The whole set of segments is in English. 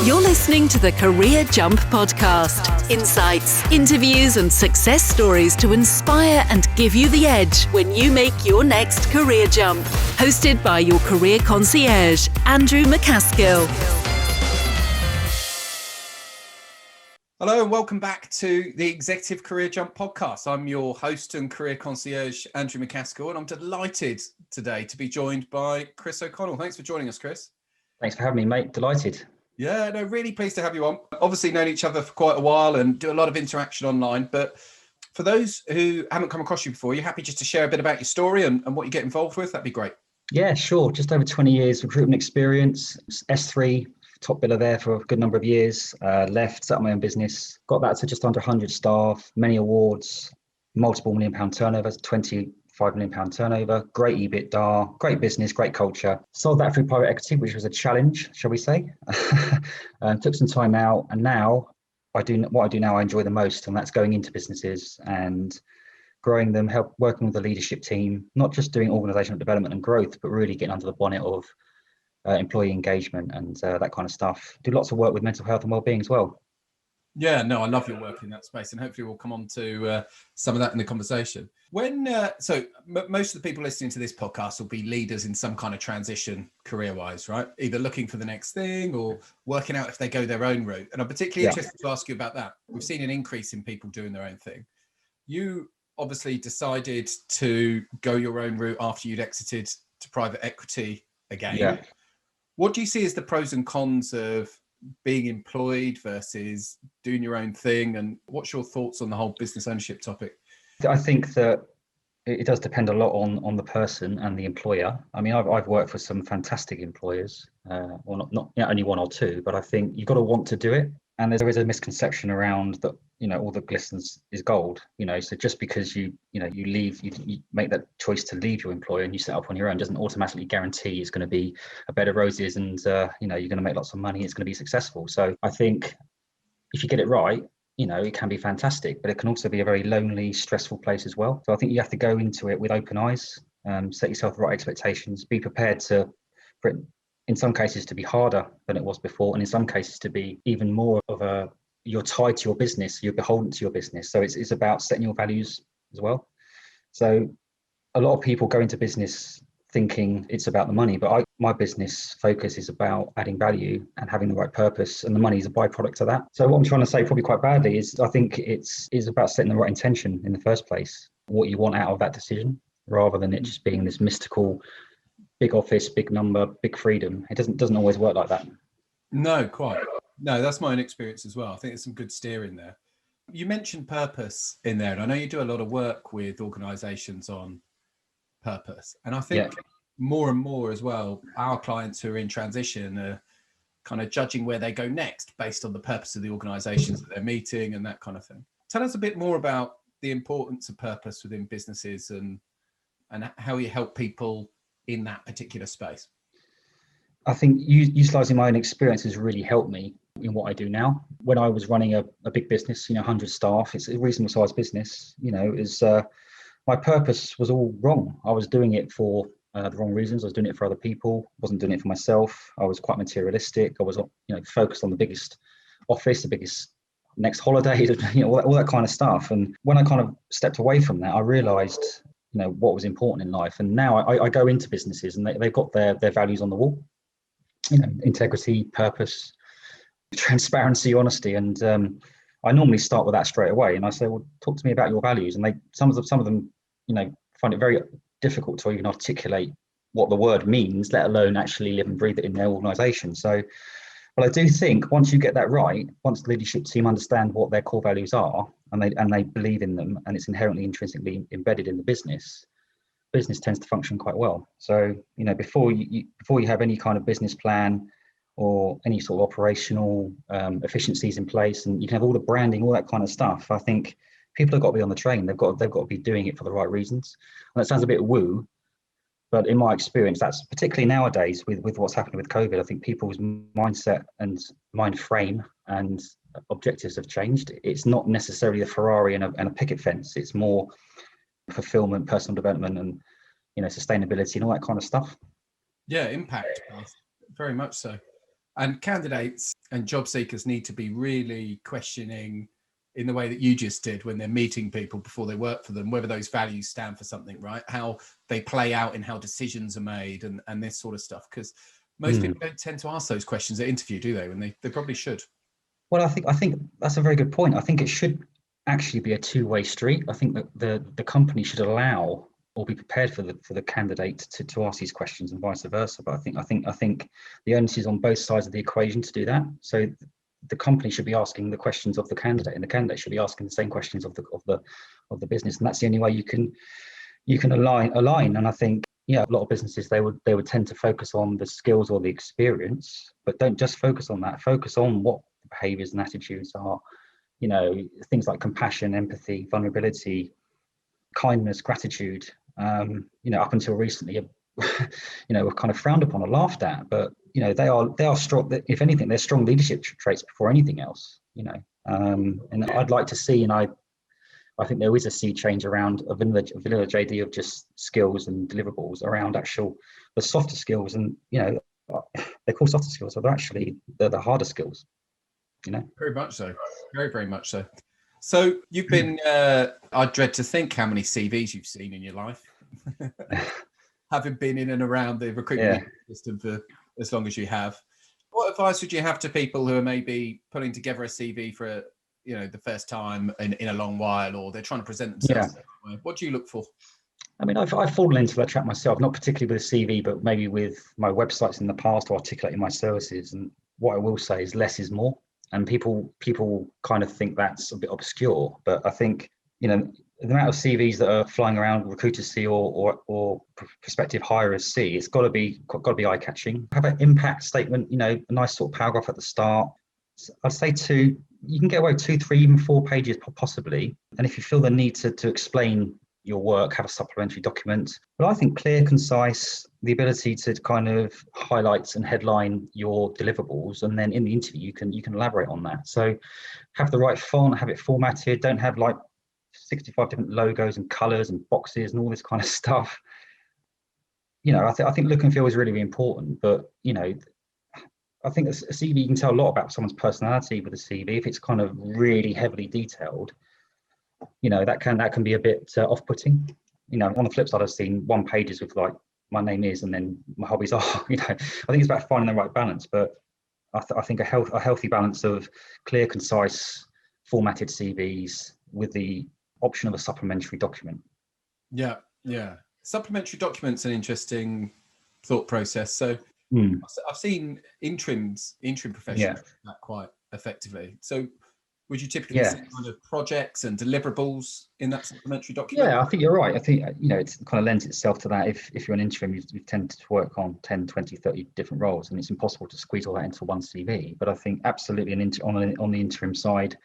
You're listening to the Career Jump Podcast. Insights, interviews, and success stories to inspire and give you the edge when you make your next career jump. Hosted by your career concierge, Andrew McCaskill. Hello and welcome back to the Executive Career Jump Podcast. I'm your host and career concierge, Andrew McCaskill, and I'm delighted today to be joined by Chris O'Connell. Thanks for joining us, Chris. Thanks for having me, mate. Delighted. Yeah, no, really pleased to have you on. Obviously known each other for quite a while and do a lot of interaction online, but for those who haven't come across you before, you're happy just to share a bit about your story and what you get involved with? That'd be great. Yeah, sure. Just over 20 years recruitment experience, S3, top biller there for a good number of years, left, set up my own business, got that to just under 100 staff, many awards, multiple £1 million turnover, £25 million turnover, great EBITDA, great business, great culture. Sold that through private equity, which was a challenge, shall we say. Took some time out, and now what I do now I enjoy the most, and that's going into businesses and growing them, working with the leadership team, not just doing organizational development and growth, but really getting under the bonnet of employee engagement and that kind of stuff. Do lots of work with mental health and well-being as well. Yeah, no, I love your work in that space, and hopefully we'll come on to some of that in the conversation. Most of the people listening to this podcast will be leaders in some kind of transition career-wise, right? Either looking for the next thing or working out if they go their own route. And I'm particularly interested to ask you about that. We've seen an increase in people doing their own thing. You obviously decided to go your own route after you'd exited to private equity again. Yeah. What do you see as the pros and cons of being employed versus doing your own thing, and what's your thoughts on the whole business ownership topic? I think that it does depend a lot on the person and the employer. I mean, I've worked for some fantastic employers, well, not only one or two, but I think you've got to want to do it. And there is a misconception around that, all that glistens is gold, so just because you leave, you make that choice to leave your employer and you set up on your own doesn't automatically guarantee it's going to be a bed of roses and, you're going to make lots of money, it's going to be successful. So I think if you get it right, it can be fantastic, but it can also be a very lonely, stressful place as well. So I think you have to go into it with open eyes, set yourself the right expectations, be prepared for it, in some cases, to be harder than it was before, and in some cases to be even more of you're tied to your business, you're beholden to your business. So it's about setting your values as well. So a lot of people go into business thinking it's about the money, but my business focus is about adding value and having the right purpose, and the money is a byproduct of that. So what I'm trying to say, probably quite badly, is I think it's about setting the right intention in the first place, what you want out of that decision, rather than it just being this mystical big office, big number, big freedom. It doesn't always work like that. No, quite. No, that's my own experience as well. I think there's some good steering there. You mentioned purpose in there, and I know you do a lot of work with organizations on purpose. And I think more and more as well, our clients who are in transition are kind of judging where they go next based on the purpose of the organizations that they're meeting and that kind of thing. Tell us a bit more about the importance of purpose within businesses and how you help people in that particular space. I think utilising my own experience has really helped me in what I do now. When I was running a big business, 100 staff, it's a reasonable sized business, my purpose was all wrong. I was doing it for the wrong reasons. I was doing it for other people, wasn't doing it for myself. I was quite materialistic. I was, focused on the biggest office, the biggest next holiday, all that kind of stuff. And when I kind of stepped away from that, I realised what was important in life. And now I go into businesses and they've got their values on the wall, integrity, purpose, transparency, honesty. And I normally start with that straight away. And I say, well, talk to me about your values. And some of them, find it very difficult to even articulate what the word means, let alone actually live and breathe it in their organization. So, but I do think once you get that right, once the leadership team understand what their core values are and they believe in them, and it's inherently intrinsically embedded in the business tends to function quite well. So, before you have any kind of business plan or any sort of operational efficiencies in place, and you can have all the branding, all that kind of stuff, I think people have got to be on the train. They've got to be doing it for the right reasons. And that sounds a bit woo, but in my experience, that's particularly nowadays with what's happening with COVID. I think people's mindset and mind frame and objectives have changed. It's not necessarily a Ferrari and a picket fence. It's more fulfillment, personal development, and sustainability and all that kind of stuff. Yeah, impact, very much so. And candidates and job seekers need to be really questioning in the way that you just did when they're meeting people before they work for them, whether those values stand for something, right? How they play out in how decisions are made and this sort of stuff. Because most people don't tend to ask those questions at interview, do they? When they probably should. Well, I think that's a very good point. I think it should actually be a two-way street. I think that the company should allow or be prepared for the candidate to ask these questions and vice versa. But I think the onus is on both sides of the equation to do that. So the company should be asking the questions of the candidate, and the candidate should be asking the same questions of the business. And that's the only way you can align. And I think, yeah, a lot of businesses they would tend to focus on the skills or the experience, but don't just focus on that. Focus on what the behaviors and attitudes are. You know, things like compassion, empathy, vulnerability, kindness, gratitude. You know, up until recently, you know, were kind of frowned upon or laughed at, but you know, they are strong. If anything, they're strong leadership traits before anything else. You know, and I'd like to see, and I think there is a sea change around a vanilla JD of just skills and deliverables around the softer skills, and you know, they're called softer skills, so they're the harder skills. You know, very much so, very, very much so. So you've been, I dread to think how many CVs you've seen in your life, having been in and around the recruitment system for as long as you have. What advice would you have to people who are maybe putting together a CV for, the first time in a long while, or they're trying to present themselves? Yeah. What do you look for? I mean, I've fallen into that trap myself, not particularly with a CV, but maybe with my websites in the past or articulating my services. And what I will say is less is more. And people kind of think that's a bit obscure, but I think, the amount of CVs that are flying around recruiters see or prospective hirers see, it's got to be eye catching. Have an impact statement, a nice sort of paragraph at the start. I'd say you can get away with 2, 3, even 4 pages possibly. And if you feel the need to explain your work, have a supplementary document. But I think clear, concise, the ability to kind of highlight and headline your deliverables, and then in the interview you can elaborate on that. So have the right font, have it formatted, don't have like 65 different logos and colors and boxes and all this kind of stuff. I think look and feel is really, really important, but I think a CV, you can tell a lot about someone's personality with a CV. If it's kind of really heavily detailed, that can be a bit off-putting. On the flip side, I've seen 1 pages with like my name is and then my hobbies are. I think it's about finding the right balance. But I think a healthy balance of clear, concise, formatted CVs with the option of a supplementary document. Yeah. Supplementary documents an interesting thought process. So I've seen interim professionals do that quite effectively. So would you typically see kind of projects and deliverables in that supplementary document? Yeah, I think you're right. I think, it kind of lends itself to that. If you're an interim, you tend to work on 10, 20, 30 different roles, and it's impossible to squeeze all that into one CV. But I think absolutely on the interim side,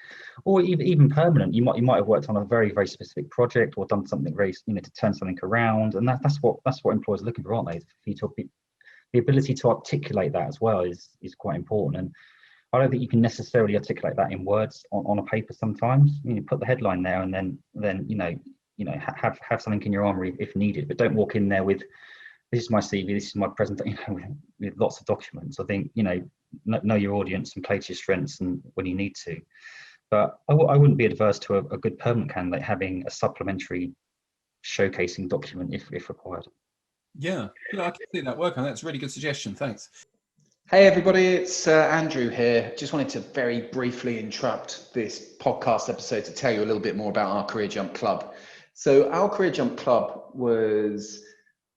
or even permanent, you might have worked on a very, very specific project or done something very, to turn something around. And that's what employers are looking for, aren't they? The ability to articulate that as well is quite important. And I don't think you can necessarily articulate that in words on a paper sometimes. You put the headline there and then have something in your armory if needed, but don't walk in there with, this is my CV, this is my presentation, with lots of documents. I think, know your audience and play to your strengths and when you need to. But I wouldn't be adverse to a good permanent candidate having a supplementary showcasing document if required. Yeah, I can see that work on. That's a really good suggestion. Thanks. Hey everybody, it's Andrew here. Just wanted to very briefly interrupt this podcast episode to tell you a little bit more about our Career Jump Club. So our Career Jump Club was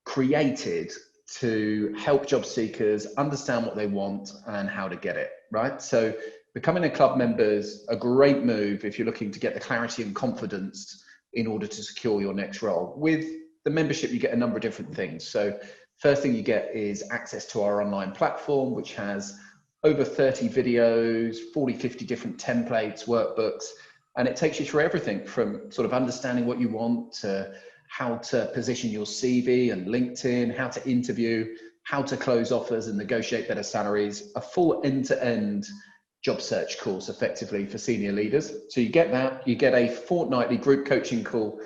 created to help job seekers understand what they want and how to get it, right? So becoming a club member is a great move if you're looking to get the clarity and confidence in order to secure your next role. With the membership, you get a number of different things. So first thing you get is access to our online platform, which has over 30 videos, 40, 50 different templates, workbooks, and it takes you through everything from sort of understanding what you want to how to position your CV and LinkedIn, how to interview, how to close offers and negotiate better salaries, a full end-to-end job search course effectively for senior leaders. So you get that, you get a fortnightly group coaching call,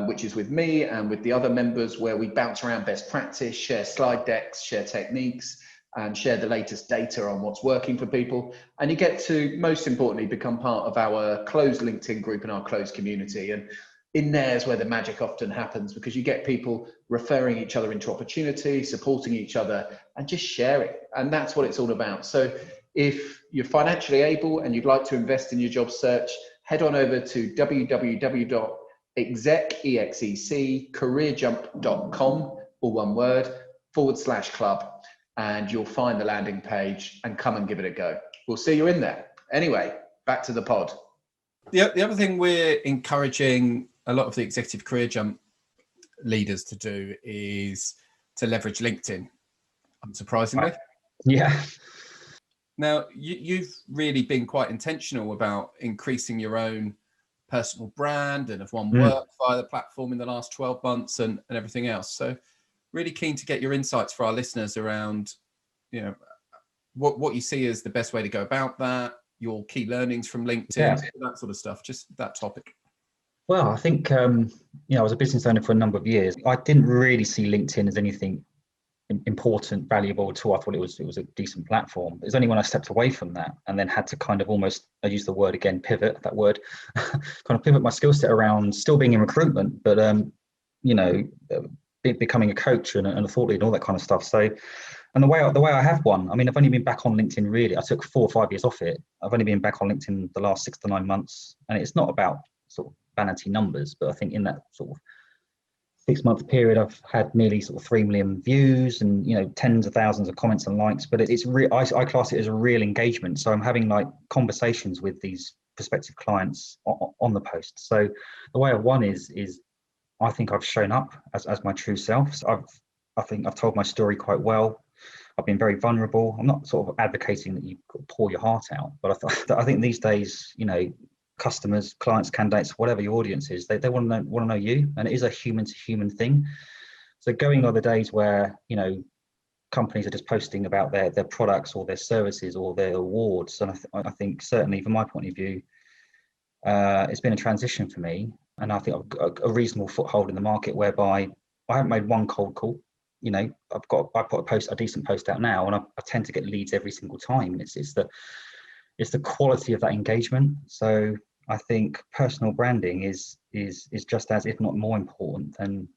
which is with me and with the other members, where we bounce around best practice, share slide decks, share techniques, and share the latest data on what's working for people. And you get to, most importantly, become part of our closed LinkedIn group and our closed community. And in there is where the magic often happens, because you get people referring each other into opportunity, supporting each other, and just sharing. And that's what it's all about. So if you're financially able and you'd like to invest in your job search, head on over to www.execcareerjump.com, all one word, /club. And you'll find the landing page and come and give it a go. We'll see you in there. Anyway, back to the pod. The other thing we're encouraging a lot of the executive career jump leaders to do is to leverage LinkedIn, unsurprisingly. Yeah. Now, you've really been quite intentional about increasing your own personal brand and have won work via the platform in the last 12 months and everything else. So really keen to get your insights for our listeners around, what you see as the best way to go about that, your key learnings from LinkedIn, that sort of stuff, just that topic. Well, I think, I was a business owner for a number of years. I didn't really see LinkedIn as anything important, valuable at all. I thought it was a decent platform. It was only when I stepped away from that and then had to kind of almost, I use the word again, pivot, that word, kind of pivot my skill set around still being in recruitment, but, becoming a coach and a thought leader and all that kind of stuff. So, and the way I have won, I mean, I've only been back on LinkedIn really. I took 4 or 5 years off it. I've only been back on LinkedIn the last 6 to 9 months. And it's not about sort of vanity numbers, but I think in that sort of 6-month period, I've had nearly sort of 3 million views and, tens of thousands of comments and likes, but it's I class it as a real engagement. So I'm having like conversations with these prospective clients on the post. So the way I've won is I think I've shown up as my true self. So I think I've told my story quite well. I've been very vulnerable. I'm not sort of advocating that you pour your heart out, but I think these days, customers, clients, candidates, whatever your audience is, they want to know you, and it is a human to human thing. So going on the days where companies are just posting about their products or their services or their awards, and I think certainly from my point of view, it's been a transition for me, and I think I've got a reasonable foothold in the market whereby I haven't made one cold call. I put a decent post out now, and I tend to get leads every single time. It's the quality of that engagement. So I think personal branding is just as, if not more important than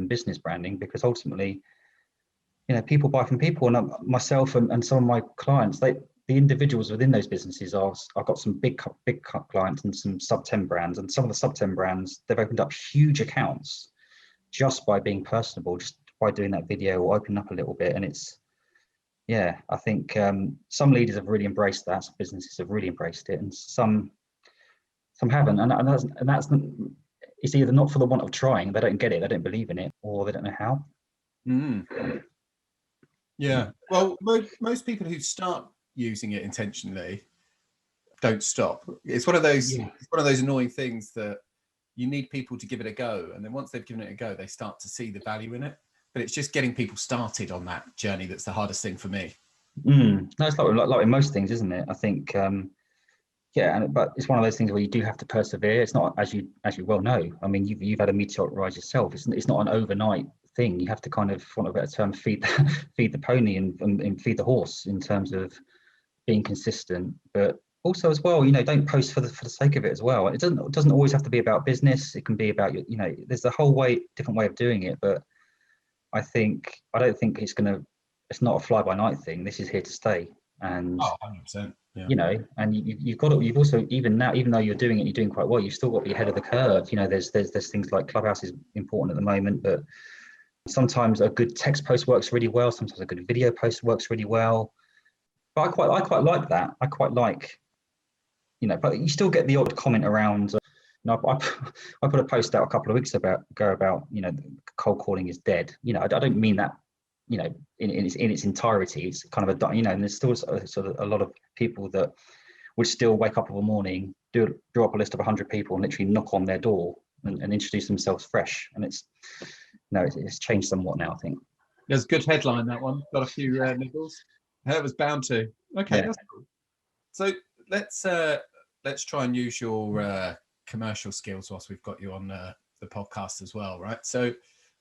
business branding, because ultimately, people buy from people, and myself and some of my clients, the individuals within those businesses I've got some big clients and some sub 10 brands, and some of the sub 10 brands, they've opened up huge accounts just by being personable, just by doing that video or opening up a little bit. And I think some leaders have really embraced that, some businesses have really embraced it, and some haven't, and that's it's either not for the want of trying, they don't get it, they don't believe in it, or they don't know how. Yeah, well, most people who start using it intentionally don't stop. It's one of those annoying things that you need people to give it a go, and then once they've given it a go, they start to see the value in it. But it's just getting people started on that journey that's the hardest thing for me. No, it's like in most things, isn't it? I think, but it's one of those things where you do have to persevere. It's not, as you well know. I mean, you've had a meteoric rise yourself. It's not an overnight thing. You have to kind of, for want of a better term, feed the pony and feed the horse in terms of being consistent. But also as well, don't post for the sake of it as well. It doesn't always have to be about business. It can be about there's a whole different way of doing it, but I don't think it's not a fly by night thing. This is here to stay. And 100%. Yeah. And you've also, even now, even though you're doing it, you're doing quite well, you've still got to be ahead of the curve. There's things like Clubhouse is important at the moment, but sometimes a good text post works really well. Sometimes a good video post works really well. But I quite like that. I quite like, but you still get the odd comment around. I put a post out a couple of weeks ago about cold calling is dead. I don't mean that in its entirety. It's kind of and there's still sort of a lot of people that would still wake up in the morning, draw up a list of 100 people and literally knock on their door and introduce themselves fresh. And it's changed somewhat now, I think. There's a good headline, that one. Got a few niggles. It was bound to. Okay, That's cool. So let's try and use your commercial skills whilst we've got you on the podcast as well, right? So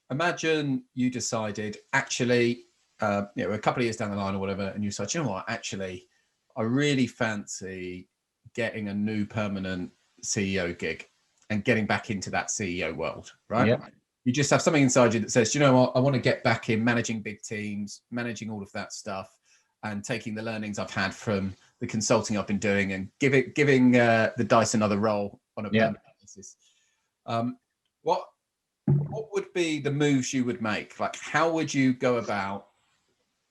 imagine you decided, actually, a couple of years down the line or whatever, and you say, you know what, actually, I really fancy getting a new permanent CEO gig and getting back into that CEO world, right? Yeah. You just have something inside you that says, you know what, I want to get back in managing big teams, managing all of that stuff, and taking the learnings I've had from the consulting I've been doing and giving the dice another roll on a permanent basis. What would be the moves you would make? Like, how would you go about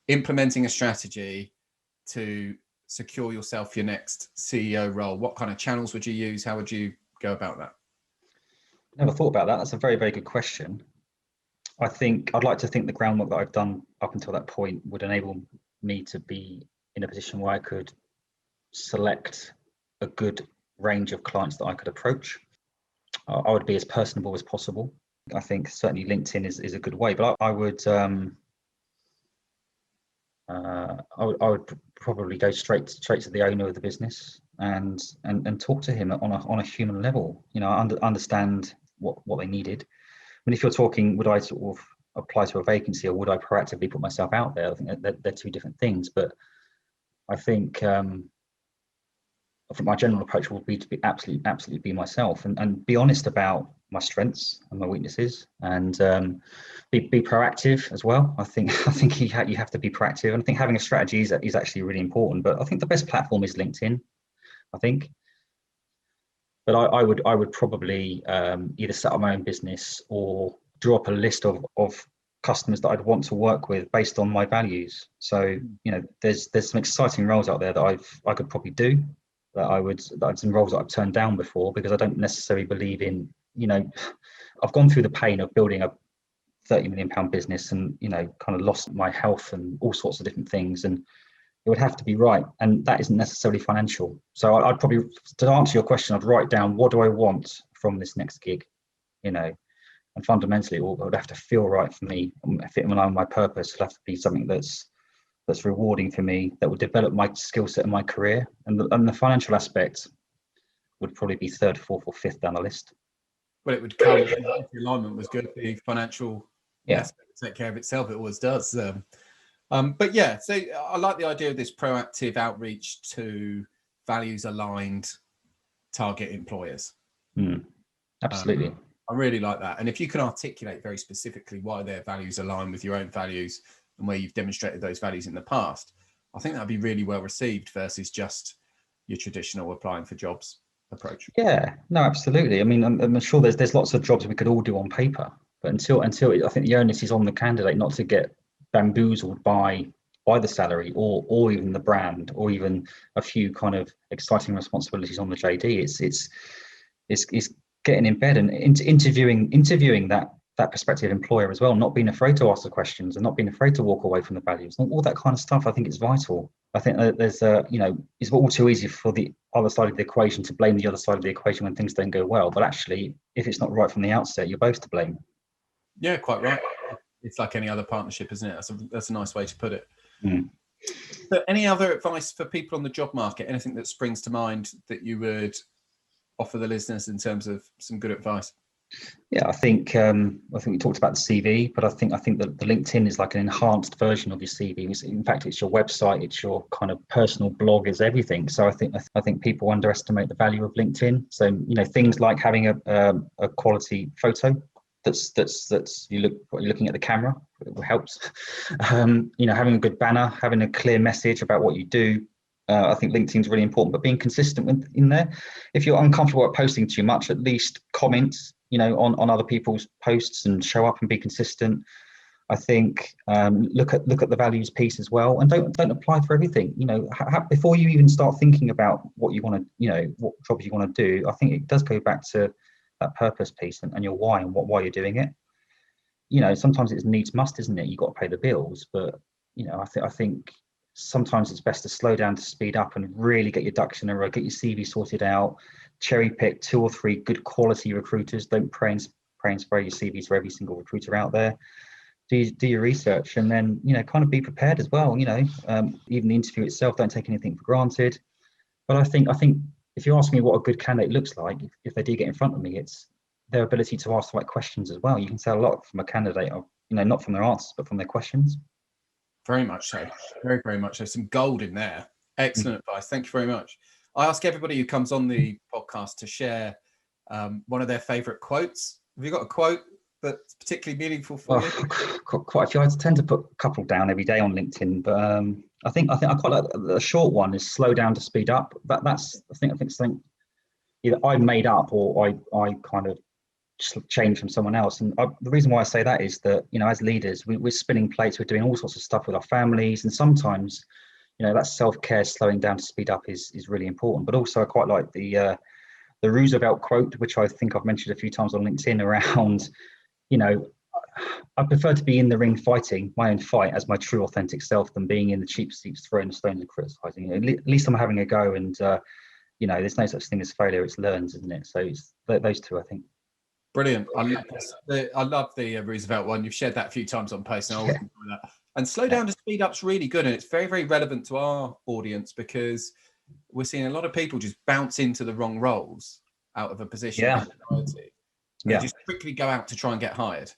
implementing a strategy to secure yourself your next CEO role? What kind of channels would you use? How would you go about that? Never thought about that. That's a very, very good question. I think I'd like to think the groundwork that I've done up until that point would enable me to be in a position where I could select a good range of clients that I could approach. I would be as personable as possible. I think certainly LinkedIn is a good way, but I would probably go straight to the owner of the business and talk to him on a human level. You know, understand what they needed. I mean, if you're talking, would I sort of apply to a vacancy or would I proactively put myself out there? I think they're two different things. But I think my general approach would be to be absolutely be myself and be honest about my strengths and my weaknesses, and be proactive as well. I think you have to be proactive, and I think having a strategy is actually really important. But I think the best platform is LinkedIn, I think. But I would probably either set up my own business or draw up a list of customers that I'd want to work with based on my values. So, you know, there's some exciting roles out there that I could probably do, that some roles that I've turned down before because I don't necessarily believe in, you know, I've gone through the pain of building a £30 million business and, you know, kind of lost my health and all sorts of different things, and it would have to be right, and that isn't necessarily financial. So I'd probably, to answer your question, I'd write down, what do I want from this next gig, you know, and fundamentally it would have to feel right for me, fit in line with my purpose. It'd have to be something that's rewarding for me, that would develop my skill set and my career, and the financial aspect would probably be third, fourth, or fifth down the list. Well, it would come if the alignment was good. The financial aspect would take care of itself. It always does. But yeah, so I like the idea of this proactive outreach to values aligned target employers. Absolutely. I really like that. And if you can articulate very specifically why their values align with your own values and where you've demonstrated those values in the past, I think that'd be really well received versus just your traditional applying for jobs approach. Yeah, no, absolutely. I mean, I'm sure there's lots of jobs we could all do on paper, but until I think the onus is on the candidate not to get bamboozled by the salary or even the brand or even a few kind of exciting responsibilities on the JD. It's getting in bed and interviewing that prospective employer as well, not being afraid to ask the questions and not being afraid to walk away from the values, all that kind of stuff. I think it's vital. I think that there's it's all too easy for the other side of the equation to blame the other side of the equation when things don't go well, but actually if it's not right from the outset, you're both to blame. Yeah, quite right. It's like any other partnership, isn't it? That's a nice way to put it. So any other advice for people on the job market? Anything that springs to mind that you would offer the listeners in terms of some good advice? Yeah, I think we talked about the CV, but I think that the LinkedIn is like an enhanced version of your CV. In fact, it's your website, it's your kind of personal blog, is everything. So I think people underestimate the value of LinkedIn. So, you know, things like having a quality photo that's you're looking at the camera, it helps. You know, having a good banner, having a clear message about what you do. I think LinkedIn is really important, but being consistent in there. If you're uncomfortable at posting too much, at least comment, you know, on other people's posts and show up and be consistent. I think look at the values piece as well, and don't apply for everything. You know, before you even start thinking about what you want to, you know, what jobs you want to do. I think it does go back to that purpose piece and your why and why you're doing it. You know, sometimes it's needs must, isn't it? You've got to pay the bills, but you know, I think sometimes it's best to slow down to speed up and really get your ducks in a row, get your CV sorted out, cherry pick 2 or 3 good quality recruiters. Don't pray and spray your CV to every single recruiter out there. Do your research, and then, you know, kind of be prepared as well. You know, even the interview itself, don't take anything for granted. But I think if you ask me what a good candidate looks like, if they do get in front of me, it's their ability to ask the right questions as well. You can tell a lot from a candidate, you know, not from their answers, but from their questions. Very much so. Very, very much so. Some gold in there. Excellent advice. Thank you very much. I ask everybody who comes on the podcast to share one of their favorite quotes. Have you got a quote that's particularly meaningful for you? Quite a few. I tend to put a couple down every day on LinkedIn, but I think I quite like the short one is slow down to speed up. That's I think something either I made up or I kind of just changed from someone else. And the reason why I say that is that, you know, as leaders, we're spinning plates, we're doing all sorts of stuff with our families, and sometimes, you know, that self-care, slowing down to speed up is really important. But also I quite like the Roosevelt quote, which I think I've mentioned a few times on LinkedIn, around, you know, I prefer to be in the ring fighting my own fight as my true authentic self than being in the cheap seats throwing the stones and criticizing. At least I'm having a go, and you know, there's no such thing as failure, it's learned, isn't it? So it's those two, I think. Brilliant. I love the Roosevelt one. You've shared that a few times on posts, and I always enjoy that. And slow down to speed up's really good, and it's very, very relevant to our audience, because we're seeing a lot of people just bounce into the wrong roles out of a position of anxiety. They just quickly go out to try and get hired.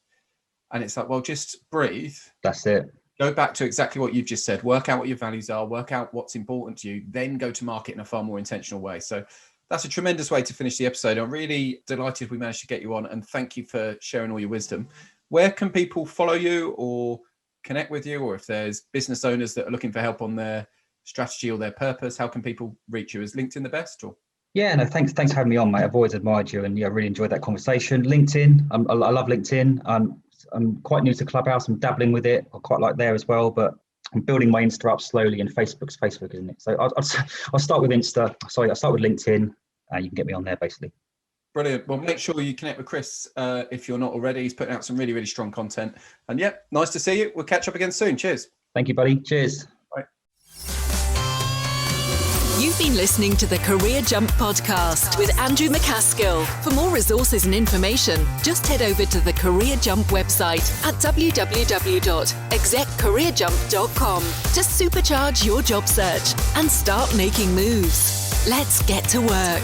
And it's like, well, just breathe. That's it. Go back to exactly what you've just said. Work out what your values are, work out what's important to you, then go to market in a far more intentional way. So that's a tremendous way to finish the episode. I'm really delighted we managed to get you on, and thank you for sharing all your wisdom. Where can people follow you or connect with you? Or if there's business owners that are looking for help on their strategy or their purpose, how can people reach you? Is LinkedIn the best? Or yeah, no, thanks for having me on, mate. I've always admired you, and yeah, really enjoyed that conversation. LinkedIn, I love LinkedIn. I'm quite new to Clubhouse. I'm dabbling with it. I quite like there as well, but I'm building my Insta up slowly, and Facebook's Facebook, isn't it? So I'll start with Insta. Sorry, I'll start with LinkedIn. You can get me on there, basically. Brilliant. Well, make sure you connect with Chris if you're not already. He's putting out some really, really strong content. And yeah, nice to see you. We'll catch up again soon. Cheers. Thank you, buddy. Cheers. Bye. You've been listening to the Career Jump podcast with Andrew McCaskill. For more resources and information, just head over to the Career Jump website at www.execcareerjump.com to supercharge your job search and start making moves. Let's get to work.